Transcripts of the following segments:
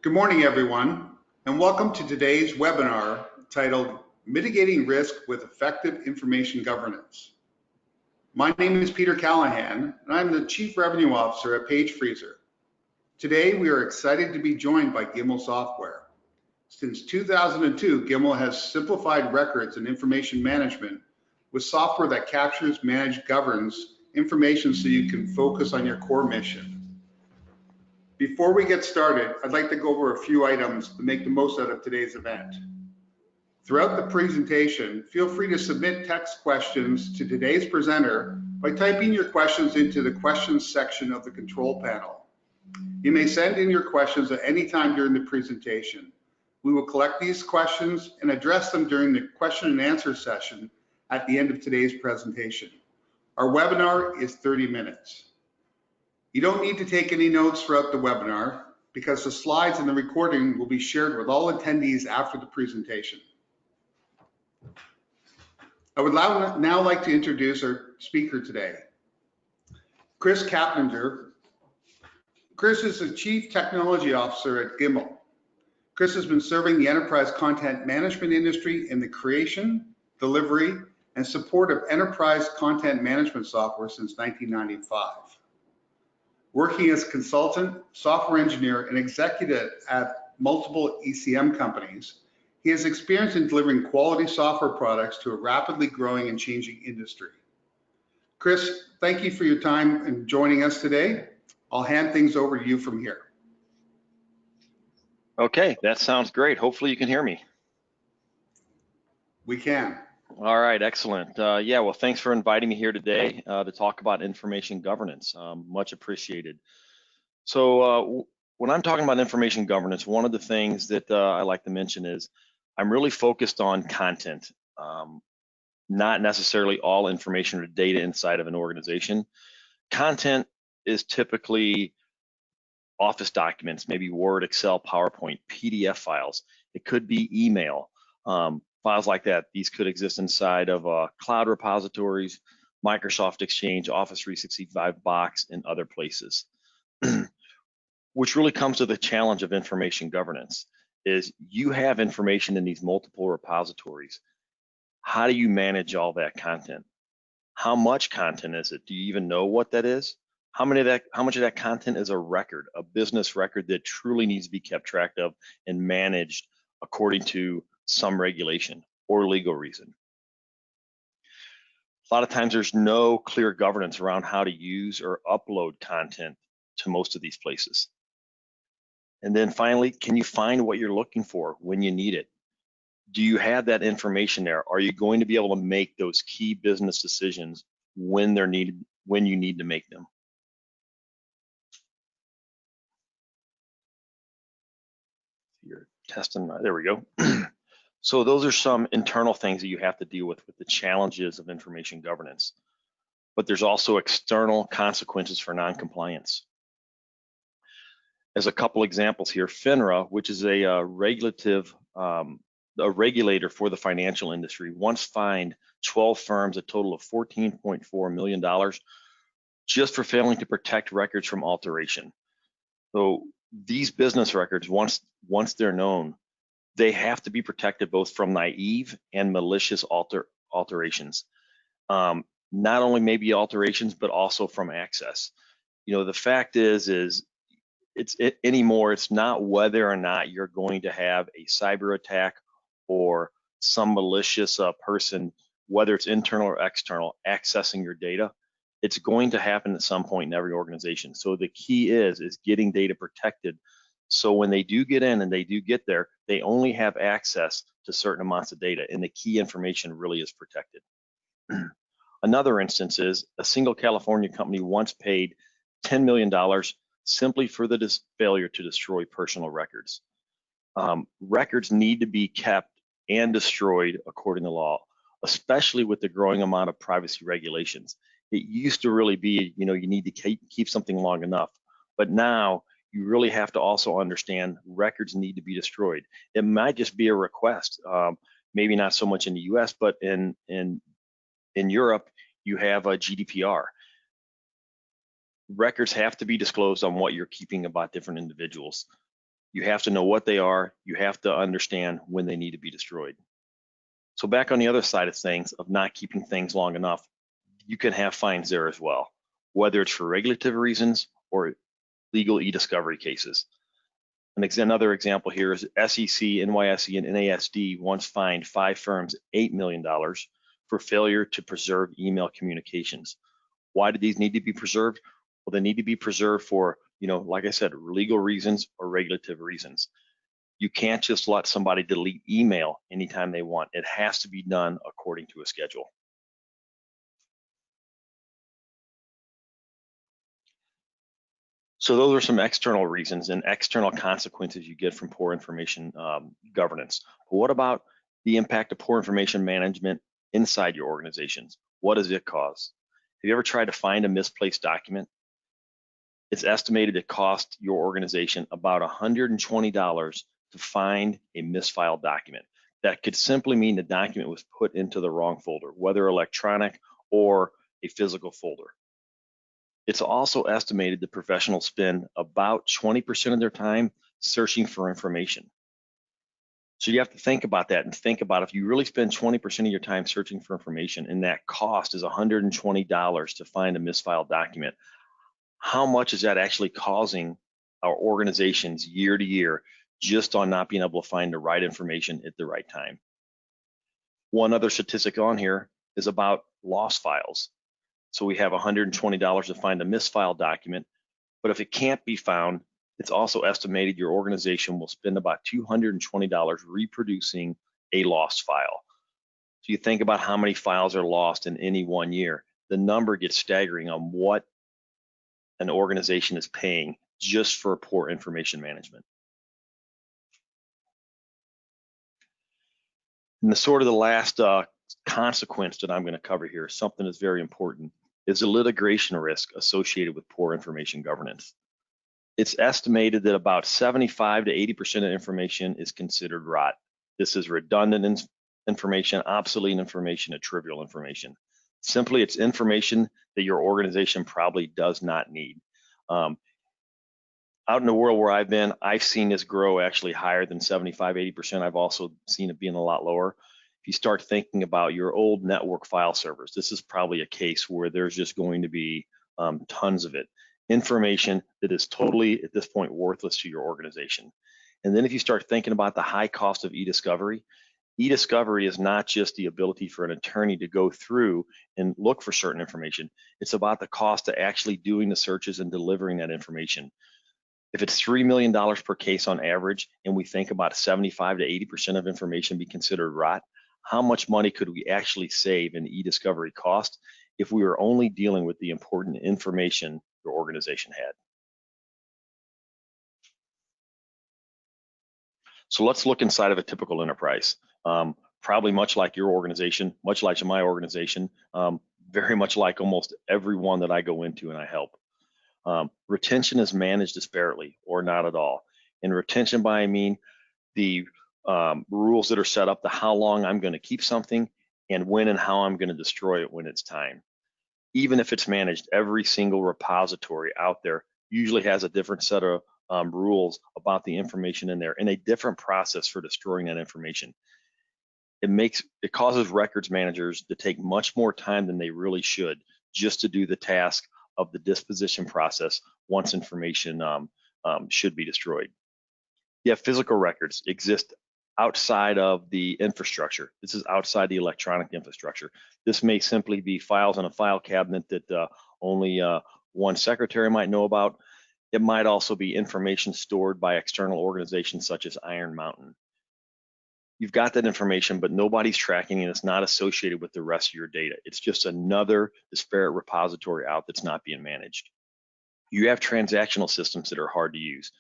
Good morning, everyone, and welcome to today's webinar titled Mitigating Risk with Effective Information Governance. My name is Peter Callahan, and I'm the Chief Revenue Officer at PageFreezer. Today, we are excited to be joined by Gimel Software. Since 2002, Gimel has simplified records and information management with software that captures, manages, governs information so you can focus on your core mission. Before we get started, I'd like to go over a few items to make the most out of today's event. Throughout the presentation, feel free to submit text questions to today's presenter by typing your questions into the questions section of the control panel. You may send in your questions at any time during the presentation. We will collect these questions and address them during the question and answer session at the end of today's presentation. Our webinar is 30 minutes. You don't need to take any notes throughout the webinar because the slides and the recording will be shared with all attendees after the presentation. I would now like to introduce our speaker today, Chris Kaplinger. Chris is the Chief Technology Officer at Gimel. Chris has been serving the enterprise content management industry in the creation, delivery, and support of enterprise content management software since 1995. Working as a consultant, software engineer, and executive at multiple ECM companies, he has experience in delivering quality software products to a rapidly growing and changing industry. Chris, thank you for your time and joining us today. I'll hand things over to you from here. Okay, that sounds great. Hopefully you can hear me. We can. All right, excellent. Yeah, well, thanks for inviting me here today to talk about information governance. Much appreciated. So when I'm talking about information governance, one of the things that I like to mention is I'm really focused on content, not necessarily all information or data inside of an organization. Content is typically Office documents, maybe Word, Excel, PowerPoint, PDF files. It could be email. Files like that. These could exist inside of cloud repositories, Microsoft Exchange, Office 365 Box, and other places. Which really comes to the challenge of information governance is you have information in these multiple repositories. How do you manage all that content? How much content is it? Do you even know what that is? How much of that content is a record, a business record that truly needs to be kept track of and managed according to some regulation or legal reason? A lot of times there's no clear governance around how to use or upload content to most of these places. And then finally, can you find what you're looking for when you need it? Do you have that information there? Are you going to be able to make those key business decisions when they're needed, when you need to make them? You're testing, there we go. So those are some internal things that you have to deal with the challenges of information governance. But there's also external consequences for non-compliance. As a couple examples here, FINRA, which is a regulator for the financial industry, once fined 12 firms a total of $14.4 million just for failing to protect records from alteration. So these business records, once they're known, they have to be protected both from naive and malicious alterations. Not only maybe alterations, but also from access. You know, the fact is anymore, it's not whether or not you're going to have a cyber attack or some malicious person, whether it's internal or external, accessing your data. It's going to happen at some point in every organization. So the key is getting data protected. So when they do get in and they do get there, they only have access to certain amounts of data, and the key information really is protected. Another instance is a single California company once paid $10 million simply for the failure to destroy personal records. Records need to be kept and destroyed according to law, especially with the growing amount of privacy regulations. It used to really be, you know, you need to keep something long enough, but now you really have to also understand records need to be destroyed. It might just be a request, maybe not so much in the US, but in Europe, you have a GDPR. Records have to be disclosed on what you're keeping about different individuals. You have to know what they are. You have to understand when they need to be destroyed. So back on the other side of things, of not keeping things long enough, you can have fines there as well, whether it's for regulatory reasons or legal e-discovery cases. Another example here is SEC, NYSE, and NASD once fined 5 firms $8 million for failure to preserve email communications. Why do these need to be preserved? Well, they need to be preserved for, like I said, legal reasons or regulatory reasons. You can't just let somebody delete email anytime they want. It has to be done according to a schedule. So those are some external reasons and external consequences you get from poor information governance. But what about the impact of poor information management inside your organizations? What does it cause? Have you ever tried to find a misplaced document? It's estimated to cost your organization about $120 to find a misfiled document. That could simply mean the document was put into the wrong folder, whether electronic or a physical folder. It's also estimated that professionals spend about 20% of their time searching for information. So you have to think about that and think about if you really spend 20% of your time searching for information and that cost is $120 to find a misfiled document, how much is that actually causing our organizations year to year just on not being able to find the right information at the right time? One other statistic on here is about lost files. So we have $120 to find a misfiled document, but if it can't be found, it's also estimated your organization will spend about $220 reproducing a lost file. So you think about how many files are lost in any one year, the number gets staggering on what an organization is paying just for poor information management. And the last consequence that I'm going to cover here, something that's very important, is the litigation risk associated with poor information governance. It's estimated that about 75 to 80% of information is considered rot. This is redundant information, obsolete information, and trivial information. Simply, it's information that your organization probably does not need. Out in the world where I've been, I've seen this grow actually higher than 75, 80%. I've also seen it being a lot lower. If you start thinking about your old network file servers, this is probably a case where there's just going to be tons of it. Information that is totally, at this point, worthless to your organization. And then if you start thinking about the high cost of e-discovery, e-discovery is not just the ability for an attorney to go through and look for certain information. It's about the cost of actually doing the searches and delivering that information. If it's $3 million per case on average, and we think about 75 to 80% of information be considered rot, how much money could we actually save in e-discovery cost if we were only dealing with the important information your organization had? So let's look inside of a typical enterprise. Probably much like your organization, much like my organization, very much like almost every one that I go into and I help. Retention is managed disparately or not at all. And retention by I mean the rules that are set up to how long I'm going to keep something and when and how I'm going to destroy it when it's time. Even if it's managed, every single repository out there usually has a different set of rules about the information in there and a different process for destroying that information. It causes records managers to take much more time than they really should just to do the task of the disposition process once information should be destroyed. Yeah, physical records exist outside of the infrastructure. This is outside the electronic infrastructure. This may simply be files in a file cabinet that only one secretary might know about. It might also be information stored by external organizations such as Iron Mountain. You've got that information, but nobody's tracking it. It's not associated with the rest of your data. It's just another disparate repository out that's not being managed. You have transactional systems that are hard to use.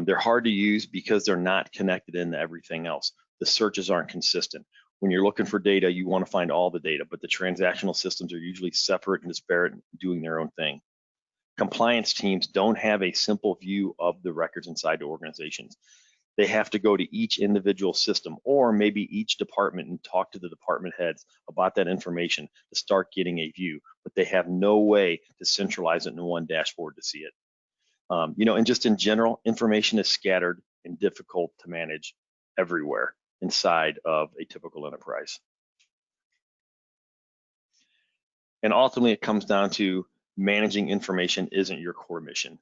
They're hard to use because they're not connected into everything else. The searches aren't consistent. When you're looking for data, you want to find all the data, but the transactional systems are usually separate and disparate and doing their own thing. Compliance teams don't have a simple view of the records inside the organizations. They have to go to each individual system or maybe each department and talk to the department heads about that information to start getting a view, but they have no way to centralize it in one dashboard to see it. And just in general, information is scattered and difficult to manage everywhere inside of a typical enterprise. And ultimately, it comes down to managing information isn't your core mission.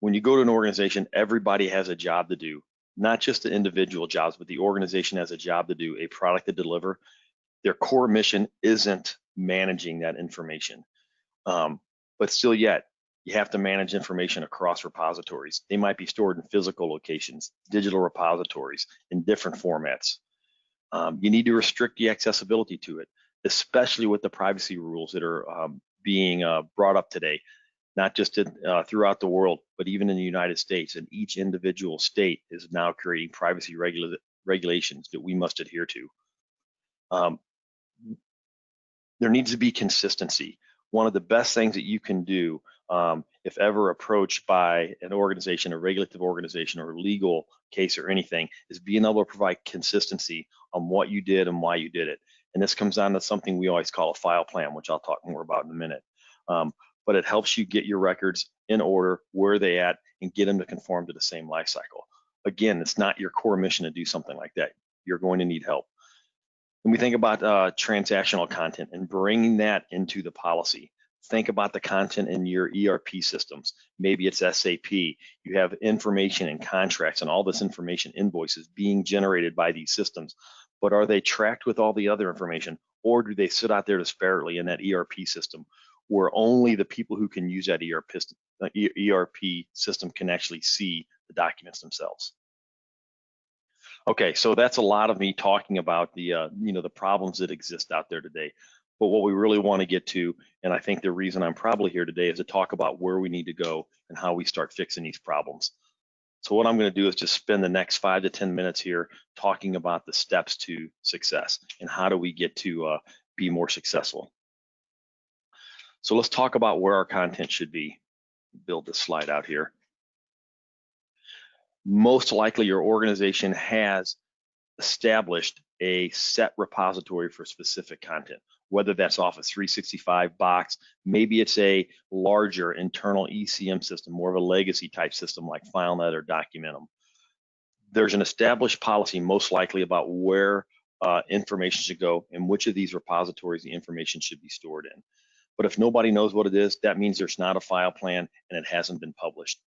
When you go to an organization, everybody has a job to do, not just the individual jobs, but the organization has a job to do, a product to deliver. Their core mission isn't managing that information. But still yet, you have to manage information across repositories. They might be stored in physical locations, digital repositories in different formats. You need to restrict the accessibility to it, especially with the privacy rules that are being brought up today, not just throughout the world, but even in the United States. And each individual state is now creating privacy regulations that we must adhere to. There needs to be consistency. One of the best things that you can do if ever approached by an organization, a regulative organization or a legal case or anything, is being able to provide consistency on what you did and why you did it. And this comes down to something we always call a file plan, which I'll talk more about in a minute. But it helps you get your records in order, where they at, and get them to conform to the same life cycle. Again, it's not your core mission to do something like that. You're going to need help. When we think about transactional content and bringing that into the policy, think about the content in your ERP systems. Maybe it's SAP. You have information and contracts and all this information, invoices being generated by these systems. But are they tracked with all the other information, or do they sit out there disparately in that ERP system where only the people who can use that ERP system can actually see the documents themselves? Okay, so that's a lot of me talking about the the problems that exist out there today. But what we really want to get to, and I think the reason I'm probably here today, is to talk about where we need to go and how we start fixing these problems. So what I'm going to do is just spend the next 5 to 10 minutes here talking about the steps to success and how do we get to be more successful. So let's talk about where our content should be. Build this slide out here. Most likely your organization has established a set repository for specific content, whether that's Office 365 box, maybe it's a larger internal ECM system, more of a legacy type system like FileNet or Documentum. There's an established policy most likely about where information should go and which of these repositories the information should be stored in. But if nobody knows what it is, that means there's not a file plan and it hasn't been published.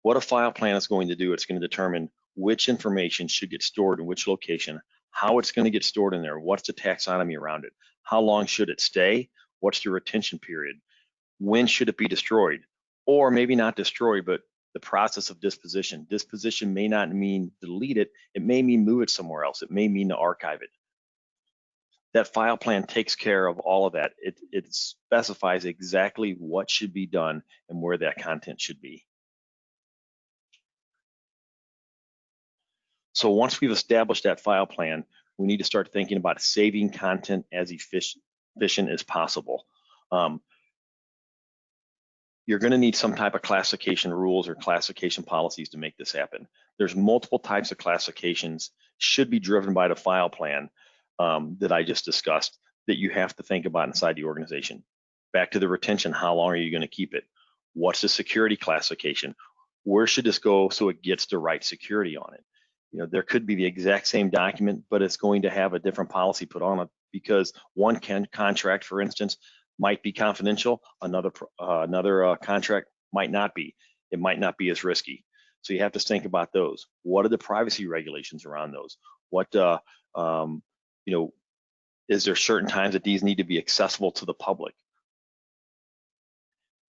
What a file plan is going to do, it's going to determine which information should get stored in which location, how it's going to get stored in there, what's the taxonomy around it, how long should it stay, what's the retention period, when should it be destroyed, or maybe not destroyed, but the process of disposition. Disposition may not mean delete it, it may mean move it somewhere else, it may mean to archive it. That file plan takes care of all of that. It specifies exactly what should be done and where that content should be. So once we've established that file plan, we need to start thinking about saving content as efficient as possible. You're going to need some type of classification rules or classification policies to make this happen. There's multiple types of classifications should be driven by the file plan that I just discussed that you have to think about inside the organization. Back to the retention, how long are you going to keep it? What's the security classification? Where should this go so it gets the right security on it? There could be the exact same document, but it's going to have a different policy put on it because one contract, for instance, might be confidential. Another contract might not be. It might not be as risky. So you have to think about those. What are the privacy regulations around those? What is there certain times that these need to be accessible to the public?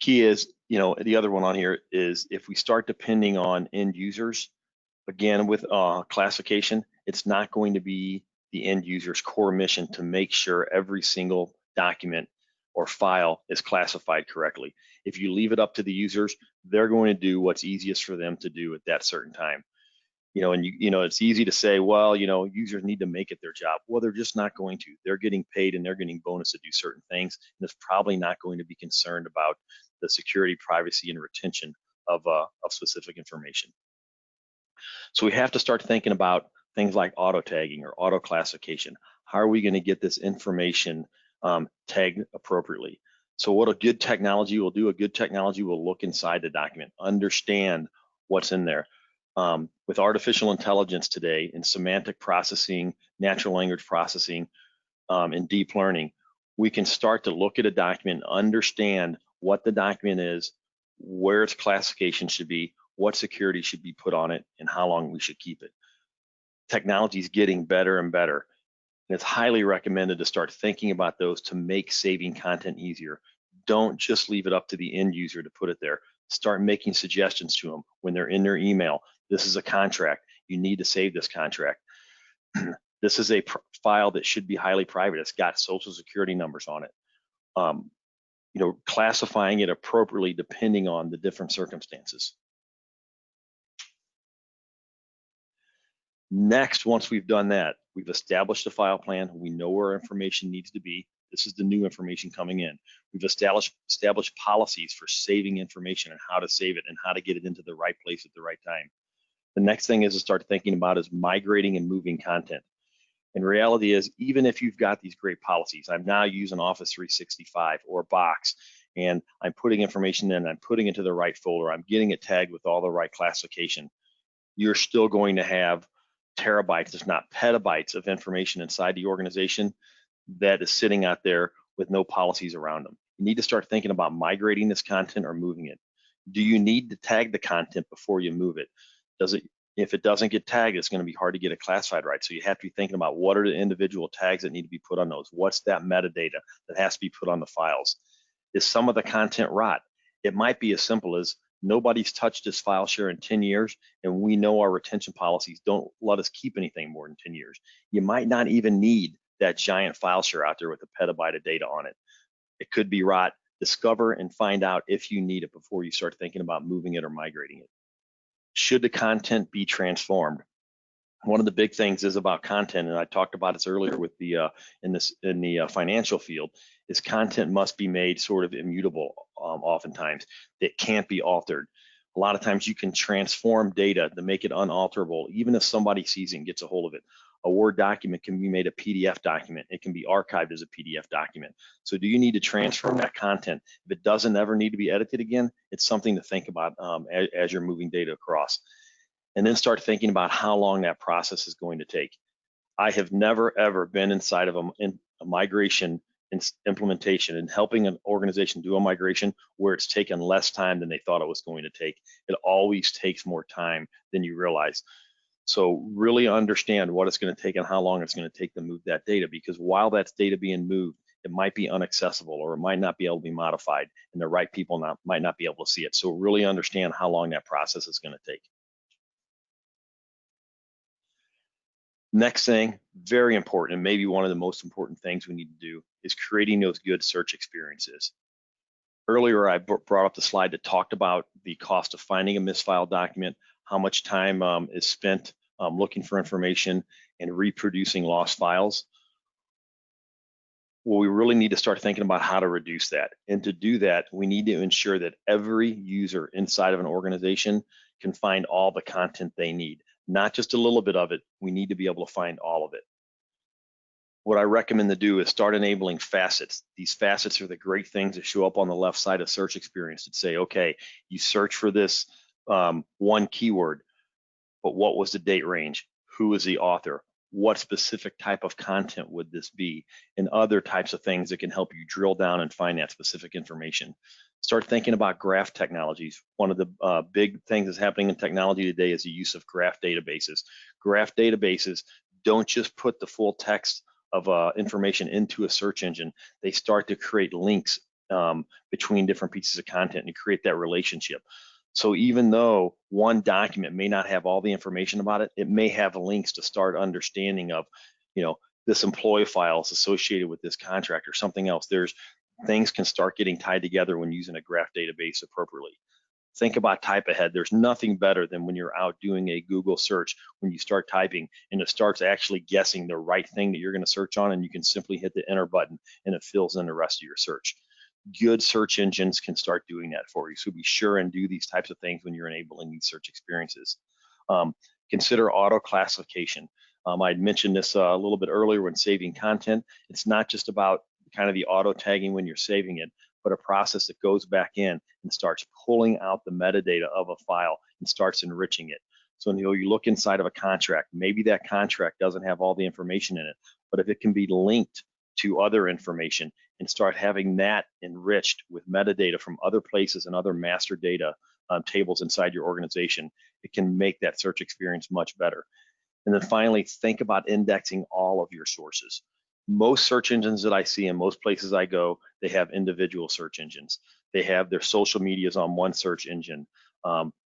Key is, the other one on here is if we start depending on end users, again, with classification, it's not going to be the end user's core mission to make sure every single document or file is classified correctly. If you leave it up to the users, they're going to do what's easiest for them to do at that certain time. And it's easy to say, well, users need to make it their job. Well, they're just not going to. They're getting paid and they're getting bonus to do certain things, and it's probably not going to be concerned about the security, privacy, and retention of specific information. So we have to start thinking about things like auto tagging or auto classification. How are we going to get this information tagged appropriately? So what a good technology will do, a good technology will look inside the document, understand what's in there. With artificial intelligence today and semantic processing, natural language processing, and deep learning, we can start to look at a document, understand what the document is, where its classification should be, what security should be put on it, and how long we should keep it. Technology is getting better and better. And it's highly recommended to start thinking about those to make saving content easier. Don't just leave it up to the end user to put it there. Start making suggestions to them when they're in their email. This is a contract. You need to save this contract. This is a file that should be highly private. It's got social security numbers on it. Classifying it appropriately depending on the different circumstances. Next, once we've done that, we've established a file plan. We know where our information needs to be. This is the new information coming in. We've established policies for saving information and how to save it and how to get it into the right place at the right time. The next thing is to start thinking about is migrating and moving content. And reality is, even if you've got these great policies, I'm now using Office 365 or Box, and I'm putting information in, I'm putting it to the right folder, I'm getting it tagged with all the right classification, you're still going to have terabytes, if not petabytes, of information inside the organization that is sitting out there with no policies around them. You need to start thinking about migrating this content or moving it. Do you need to tag the content before you move it? If it doesn't get tagged, it's going to be hard to get it classified right. So you have to be thinking about what are the individual tags that need to be put on those? What's that metadata that has to be put on the files? Is some of the content rot? It might be as simple as nobody's touched this file share in 10 years, and we know our retention policies don't let us keep anything more than 10 years. You might not even need that giant file share out there with a petabyte of data on it. It could be rot. Discover and find out if you need it before you start thinking about moving it or migrating it. Should the content be transformed? One of the big things is about content, and I talked about this earlier with the in the financial field, is content must be made sort of immutable. Oftentimes, it can't be altered. A lot of times, you can transform data to make it unalterable, even if somebody sees it and gets a hold of it. A Word document can be made a PDF document. It can be archived as a PDF document. So do you need to transform that content? If it doesn't ever need to be edited again, it's something to think about as you're moving data across. And then start thinking about how long that process is going to take. I have never, ever been inside of a migration implementation and helping an organization do a migration where it's taken less time than they thought it was going to take. It always takes more time than you realize. So really understand what it's going to take and how long it's going to take to move that data, because while that's data being moved, it might be inaccessible or it might not be able to be modified, and the right people might not be able to see it. So really understand how long that process is going to take. Next thing, very important, and maybe one of the most important things we need to do, is creating those good search experiences. Earlier, I brought up the slide that talked about the cost of finding a misfiled document, how much time is spent looking for information and reproducing lost files. Well, we really need to start thinking about how to reduce that. And to do that, we need to ensure that every user inside of an organization can find all the content they need, not just a little bit of it. We need to be able to find all of it. What I recommend to do is start enabling facets. These facets are the great things that show up on the left side of search experience that say, okay, you search for this one keyword, but what was the date range? Who is the author? What specific type of content would this be? And other types of things that can help you drill down and find that specific information. Start thinking about graph technologies. One of the big things that's happening in technology today is the use of graph databases. Graph databases don't just put the full text of information into a search engine. They start to create links between different pieces of content and create that relationship. So even though one document may not have all the information about it, it may have links to start understanding of, this employee file is associated with this contract or something else. Things can start getting tied together when using a graph database appropriately. Think about type ahead. There's nothing better than when you're out doing a Google search, when you start typing and it starts actually guessing the right thing that you're going to search on, and you can simply hit the enter button and it fills in the rest of your search. Good search engines can start doing that for you. So be sure and do these types of things when you're enabling these search experiences. Consider auto classification. I'd mentioned this a little bit earlier when saving content. It's not just about kind of the auto tagging when you're saving it, but a process that goes back in and starts pulling out the metadata of a file and starts enriching it. So you look inside of a contract, maybe that contract doesn't have all the information in it, but if it can be linked to other information and start having that enriched with metadata from other places and other master data tables inside your organization, it can make that search experience much better. And then finally, think about indexing all of your sources. Most search engines that I see in most places I go, they have individual search engines. They have their social medias on one search engine,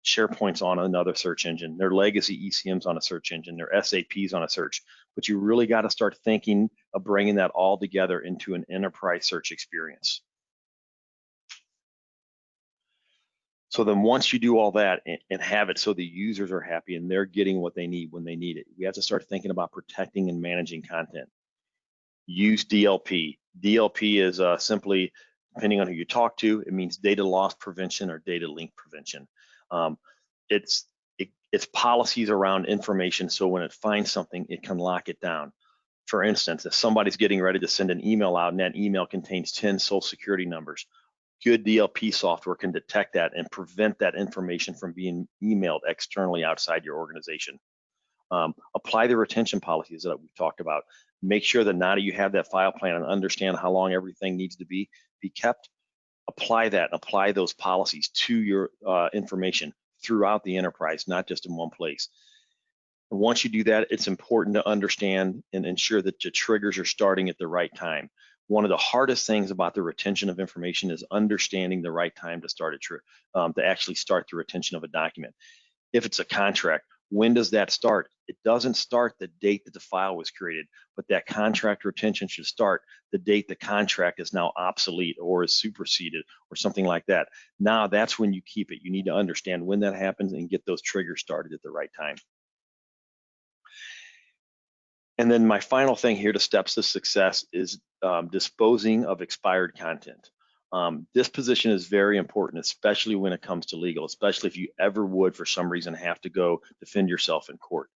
SharePoint's on another search engine, their legacy ECM's on a search engine, their SAP's on a search. But you really got to start thinking of bringing that all together into an enterprise search experience. So then once you do all that and have it so the users are happy and they're getting what they need when they need it, we have to start thinking about protecting and managing content. Use DLP. DLP is simply, depending on who you talk to, it means data loss prevention or data link prevention. It's policies around information, so when it finds something, it can lock it down. For instance, if somebody's getting ready to send an email out and that email contains 10 social security numbers, good DLP software can detect that and prevent that information from being emailed externally outside your organization. Apply the retention policies that we've talked about. Make sure that now that you have that file plan and understand how long everything needs to be kept, apply that and apply those policies to your information throughout the enterprise, not just in one place. And once you do that, it's important to understand and ensure that your triggers are starting at the right time. One of the hardest things about the retention of information is understanding the right time to start to actually start the retention of a document. If it's a contract, when does that start? It doesn't start the date that the file was created, but that contract retention should start the date the contract is now obsolete or is superseded or something like that. Now that's when you keep it. You need to understand when that happens and get those triggers started at the right time. And then my final thing here to steps to success is disposing of expired content. Disposition is very important, especially when it comes to legal, especially if you ever would, for some reason, have to go defend yourself in court.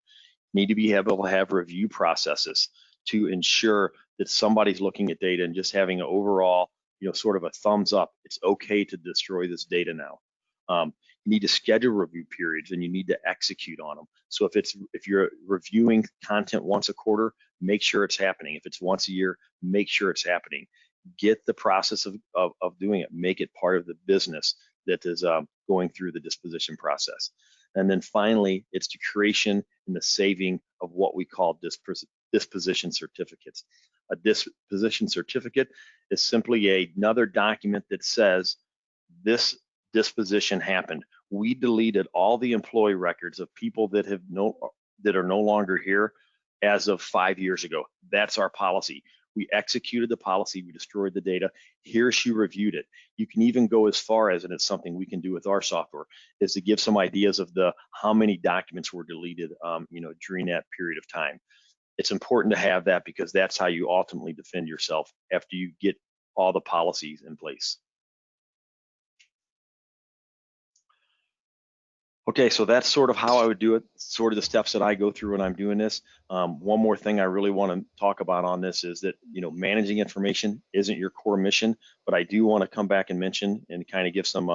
You need to be able to have review processes to ensure that somebody's looking at data and just having an overall, sort of a thumbs up. It's okay to destroy this data now. You need to schedule review periods and you need to execute on them. So if you're reviewing content once a quarter, make sure it's happening. If it's once a year, make sure it's happening. Get the process of doing it. Make it part of the business that is going through the disposition process. And then finally, it's the creation and the saving of what we call disposition certificates. A disposition certificate is simply another document that says this disposition happened. We deleted all the employee records of people that are no longer here as of 5 years ago. That's our policy. We executed the policy, we destroyed the data. Here she reviewed it. You can even go as far as, and it's something we can do with our software, is to give some ideas of how many documents were deleted during that period of time. It's important to have that because that's how you ultimately defend yourself after you get all the policies in place. Okay, so that's sort of how I would do it, sort of the steps that I go through when I'm doing this. One more thing I really want to talk about on this is that, managing information isn't your core mission, but I do want to come back and mention and kind of give some,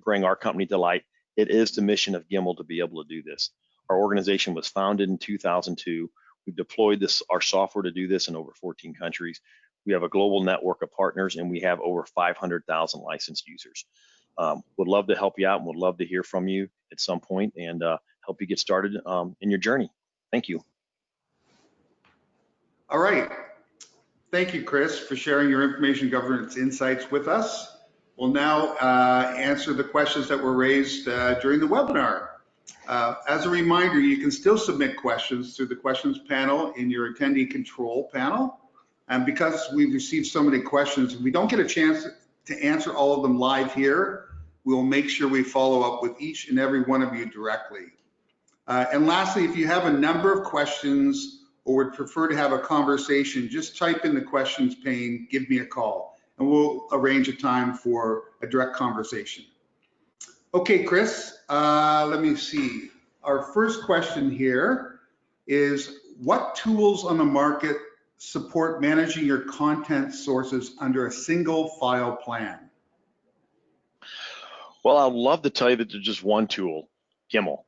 bring our company to light. It is the mission of Gimbal to be able to do this. Our organization was founded in 2002. We've deployed our software to do this in over 14 countries. We have a global network of partners and we have over 500,000 licensed users. Would love to help you out and would love to hear from you at some point and help you get started in your journey. Thank you. All right. Thank you, Chris, for sharing your information governance insights with us. We'll now answer the questions that were raised during the webinar. As a reminder, you can still submit questions through the questions panel in your attendee control panel. And because we've received so many questions, if we don't get a chance to answer all of them live here, we'll make sure we follow up with each and every one of you directly. And lastly, if you have a number of questions or would prefer to have a conversation, just type in the questions pane, give me a call, and we'll arrange a time for a direct conversation. Okay, Chris, let me see. Our first question here is, what tools on the market support managing your content sources under a single file plan? Well, I'd love to tell you that there's just one tool, Gimel,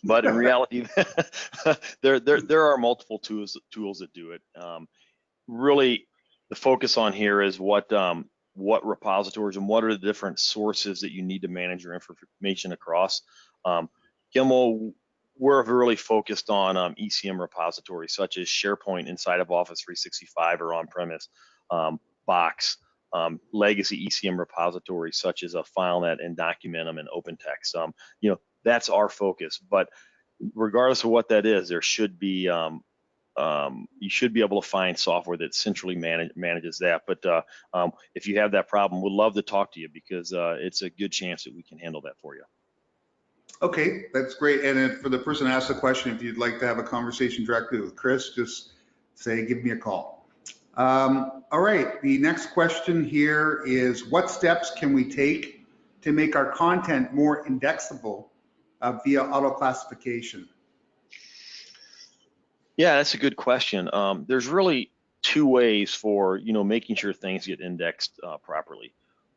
but in reality, there are multiple tools that do it. Really, the focus on here is what repositories and what are the different sources that you need to manage your information across. Gimel, we're really focused on ECM repositories such as SharePoint inside of Office 365 or on-premise, Box, legacy ECM repositories such as FileNet and Documentum and OpenText. That's our focus. But regardless of what that is, there should be you should be able to find software that centrally manages that. But if you have that problem, we'd love to talk to you because it's a good chance that we can handle that for you. Okay, that's great. And if, for the person who asked the question, if you'd like to have a conversation directly with Chris, just say, give me a call. All right, the next question here is, what steps can we take to make our content more indexable via auto classification? Yeah, that's a good question. There's really two ways for making sure things get indexed properly.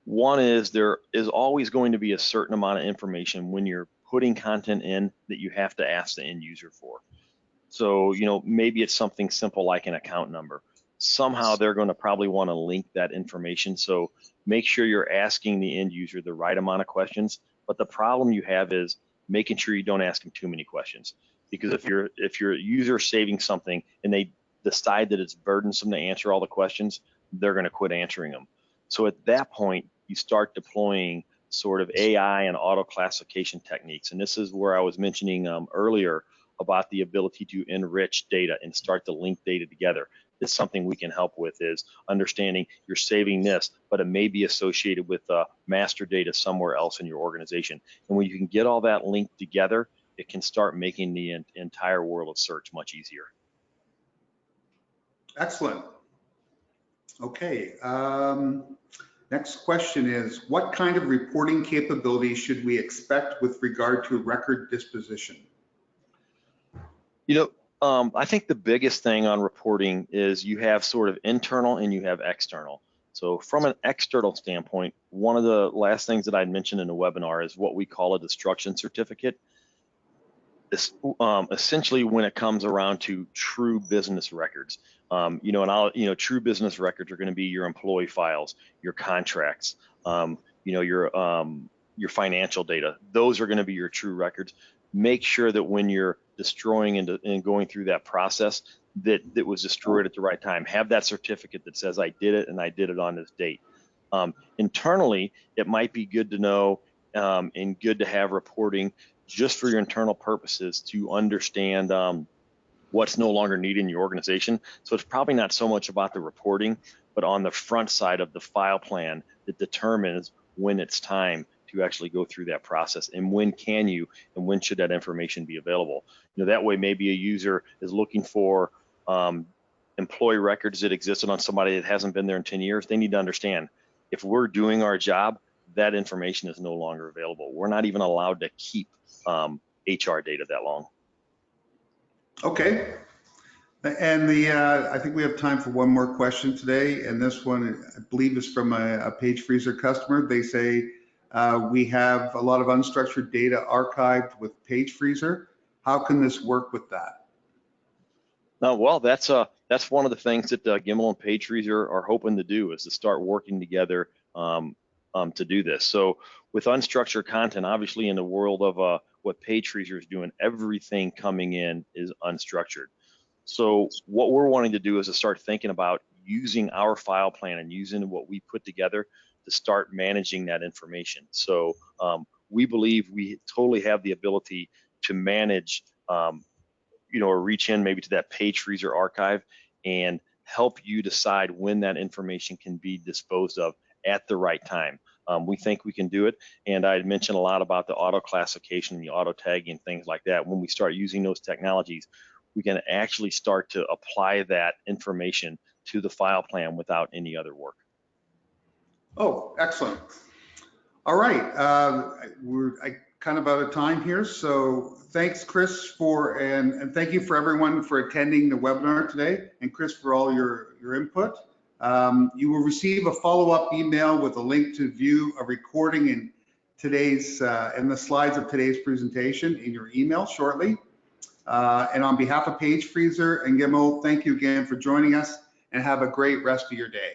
One is there is always going to be a certain amount of information when you're putting content in that you have to ask the end user for. So maybe it's something simple like an account number. Somehow they're going to probably want to link that information. So make sure you're asking the end user the right amount of questions. But the problem you have is making sure you don't ask them too many questions. Because if your user saving something and they decide that it's burdensome to answer all the questions, they're going to quit answering them. So at that point, you start deploying sort of AI and auto classification techniques. And this is where I was mentioning earlier about the ability to enrich data and start to link data together. It's something we can help with, is understanding you're saving this, but it may be associated with master data somewhere else in your organization. And when you can get all that linked together, it can start making the entire world of search much easier. Excellent. Okay. Next question is, what kind of reporting capabilities should we expect with regard to record disposition? I think the biggest thing on reporting is you have sort of internal and you have external. So from an external standpoint, one of the last things that I mentioned in the webinar is what we call a destruction certificate. This, essentially, when it comes around to true business records, true business records are going to be your employee files, your contracts, your financial data. Those are going to be your true records. Make sure that when you're destroying and going through that process, that was destroyed at the right time. Have that certificate that says I did it and I did it on this date. Internally, it might be good to know and good to have reporting just for your internal purposes to understand what's no longer needed in your organization. So it's probably not so much about the reporting, but on the front side of the file plan that determines when it's time to actually go through that process and when can you and when should that information be available. That way maybe a user is looking for employee records that existed on somebody that hasn't been there in 10 years. They need to understand if we're doing our job, that information is no longer available. We're not even allowed to keep HR data that long. Okay. And I think we have time for one more question today. And this one, I believe, is from a PageFreezer customer. They say, we have a lot of unstructured data archived with PageFreezer. How can this work with that? Well, that's one of the things that Gimel and PageFreezer are hoping to do, is to start working together to do this. So with unstructured content, obviously in the world of what PageFreezer is doing, everything coming in is unstructured. So what we're wanting to do is to start thinking about using our file plan and using what we put together to start managing that information. So we believe we totally have the ability to manage, or reach in maybe to that PageFreezer archive and help you decide when that information can be disposed of at the right time. We think we can do it. And I had mentioned a lot about the auto classification, the auto tagging, things like that. When we start using those technologies, we can actually start to apply that information to the file plan without any other work. Oh, excellent. All right. kind of out of time here. So thanks, Chris, and thank you for everyone for attending the webinar today, and Chris for all your input. You will receive a follow-up email with a link to view a recording and the slides of today's presentation in your email shortly. And on behalf of Page Freezer and Gimel, thank you again for joining us, and have a great rest of your day.